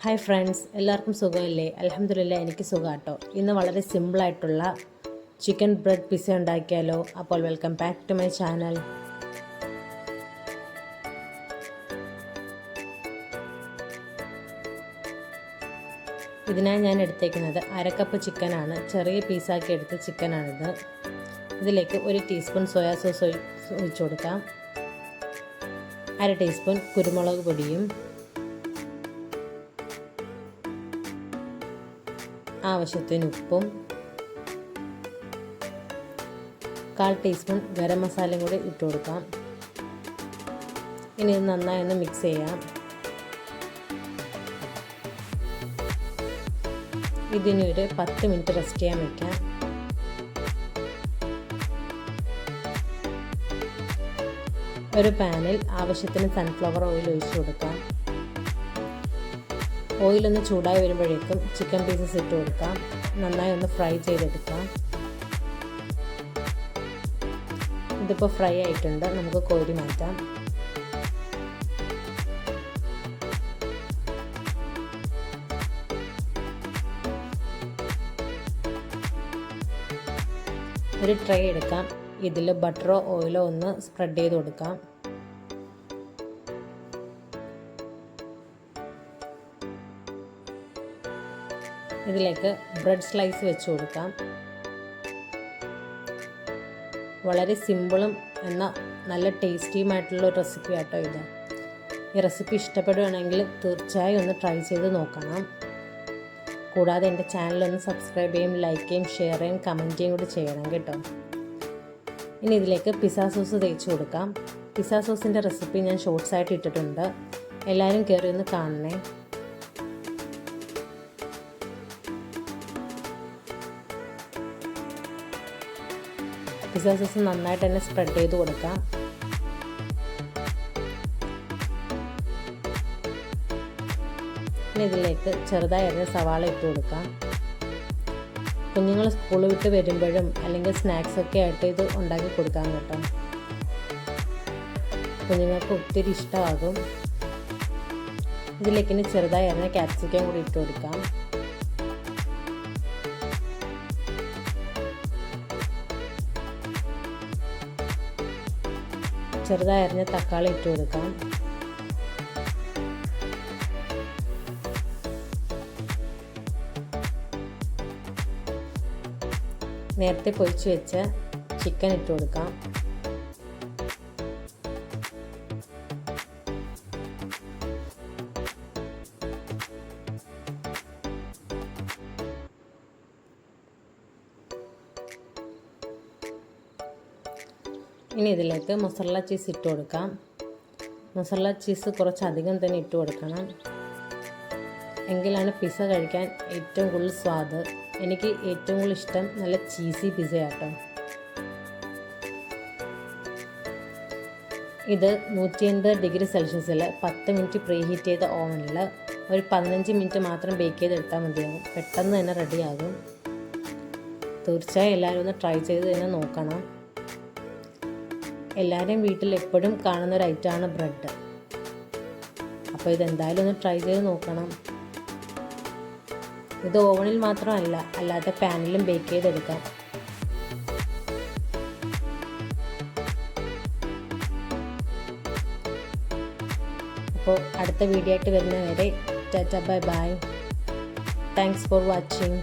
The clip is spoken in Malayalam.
ഹായ് ഫ്രണ്ട്സ്, എല്ലാവർക്കും സുഖമല്ലേ? അൽഹംദുലില്ലാ, എനിക്ക് സുഖമാട്ടോ. ഇന്ന് വളരെ സിമ്പിളായിട്ടുള്ള ചിക്കൻ ബ്രെഡ് പിസ്സ ഉണ്ടാക്കിയാലോ? അപ്പോൾ welcome back to my channel. ഇതിനായി ഞാൻ എടുത്തേക്കുന്നത് അരക്കപ്പ് ചിക്കനാണ്. ചെറിയ പീസാക്കി എടുത്ത ചിക്കനാണിത്. ഇതിലേക്ക് 1 ടീസ്പൂൺ സോയാ സോസ് ഒഴിച്ചു കൊടുക്കാം. 1/2 ടീസ്പൂൺ കുരുമുളക് പൊടിയും ആവശ്യത്തിന് ഉപ്പും 1/4 ടീസ്പൂൺ ഗരം മസാലയും കൂടി ഇട്ട് കൊടുക്കാം. ഇനി ഇത് നന്നായി ഒന്ന് മിക്സ് ചെയ്യാം. ഇതിന് ഒരു 10 മിനിറ്റ് റെസ്റ്റ് ചെയ്യാൻ വയ്ക്കാം. ഒരു പാനിൽ ആവശ്യത്തിന് സൺഫ്ലവർ ഓയിൽ ഒഴിച്ചു കൊടുക്കാം. ഓയിലൊന്ന് ചൂടായി വരുമ്പോഴേക്കും ചിക്കൻ പീസസ് ഇട്ട് കൊടുക്കാം. നന്നായി ഒന്ന് ഫ്രൈ ചെയ്തെടുക്കാം. ഇതിപ്പോൾ ഫ്രൈ ആയിട്ടുണ്ട്, നമുക്ക് കോരി മാറ്റാം. ഒരു ട്രേ എടുക്കാം. ഇതിൽ ബട്ടറോ ഓയിലോ ഒന്ന് സ്പ്രെഡ് ചെയ്ത് കൊടുക്കാം. ഇതിലേക്ക് ബ്രെഡ് സ്ലൈസ് വെച്ച് കൊടുക്കാം. വളരെ സിമ്പിളും എന്നാൽ നല്ല ടേസ്റ്റിയുമായിട്ടുള്ള ഒരു റെസിപ്പി ആട്ടോ ഇത്. ഈ റെസിപ്പി ഇഷ്ടപ്പെടുകയാണെങ്കിൽ തീർച്ചയായും ഒന്ന് ട്രൈ ചെയ്ത് നോക്കണം. കൂടാതെ എൻ്റെ ചാനലൊന്ന് സബ്സ്ക്രൈബ് ചെയ്യും, ലൈക്ക് ചെയ്യും, ഷെയർ ചെയ്യും, കമൻറ്റ് ചെയ്യും കൂടി ചെയ്യണം കേട്ടോ. ഇനി ഇതിലേക്ക് പിസ്സ സോസ് തേച്ച് കൊടുക്കാം. പിസ്സ സോസിൻ്റെ റെസിപ്പി ഞാൻ ഷോർട്സ് ആയിട്ട് ഇട്ടിട്ടുണ്ട്, എല്ലാവരും കയറി ഒന്ന് കാണണേ. പിസ്സ സോസ് നന്നായിട്ട് തന്നെ സ്പ്രെഡ് ചെയ്ത് കൊടുക്കാം. ഇനി ഇതിലേക്ക് ചെറുതായി അരിഞ്ഞ സവാള ഇട്ട് കൊടുക്കാം. കുഞ്ഞുങ്ങൾ സ്കൂൾ വിട്ട് വരുമ്പോഴും അല്ലെങ്കിൽ സ്നാക്സൊക്കെ ആയിട്ട് ഇത് ഉണ്ടാക്കി കൊടുക്കാം കേട്ടോ. കുഞ്ഞുങ്ങൾക്ക് ഒത്തിരി ഇഷ്ടമാകും. ഇതിലേക്ക് ഇനി ചെറുതായി അരിഞ്ഞ ക്യാപ്സിക്കം കൂടി ഇട്ട് കൊടുക്കാം. ചെറുതായി അരിഞ്ഞ തക്കാളി ഇട്ട് കൊടുക്കാം. നേരത്തെ പൊരിച്ച് വെച്ച ചിക്കൻ ഇട്ട് കൊടുക്കാം. ഇനി ഇതിലേക്ക് മൊസറല്ല ചീസ് ഇട്ട് കൊടുക്കാം. മൊസറല്ല ചീസ് കുറച്ചധികം തന്നെ ഇട്ട് കൊടുക്കണം, എങ്കിലാണ് പിസ്സ കഴിക്കാൻ ഏറ്റവും കൂടുതൽ സ്വാദ്. എനിക്ക് ഏറ്റവും കൂടുതൽ ഇഷ്ടം നല്ല ചീസി പിസ്സയാട്ടോ. ഇത് 180 ഡിഗ്രി സെൽഷ്യസിൽ 10 മിനിറ്റ് പ്രീ ഹീറ്റ് ചെയ്ത ഓവനിൽ ഒരു 15 മിനിറ്റ് മാത്രം ബേക്ക് ചെയ്തെടുത്താൽ മതിയാകും. പെട്ടെന്ന് തന്നെ റെഡിയാകും. തീർച്ചയായും എല്ലാവരും ഒന്ന് ട്രൈ ചെയ്ത് തന്നെ നോക്കണം. എല്ലാവരെയും വീട്ടിൽ എപ്പോഴും കാണുന്ന ഒരു ഐറ്റമാണ് ബ്രെഡ്. അപ്പോൾ ഇതെന്തായാലും ഒന്ന് ട്രൈ ചെയ്ത് നോക്കണം. ഇത് ഓവനിൽ മാത്രമല്ല, അല്ലാതെ പാനിലും ബേക്ക് ചെയ്തെടുക്കാം. അപ്പോൾ അടുത്ത വീഡിയോ ആയിട്ട് വരുന്നവരെ Tata bye bye. Thanks for watching.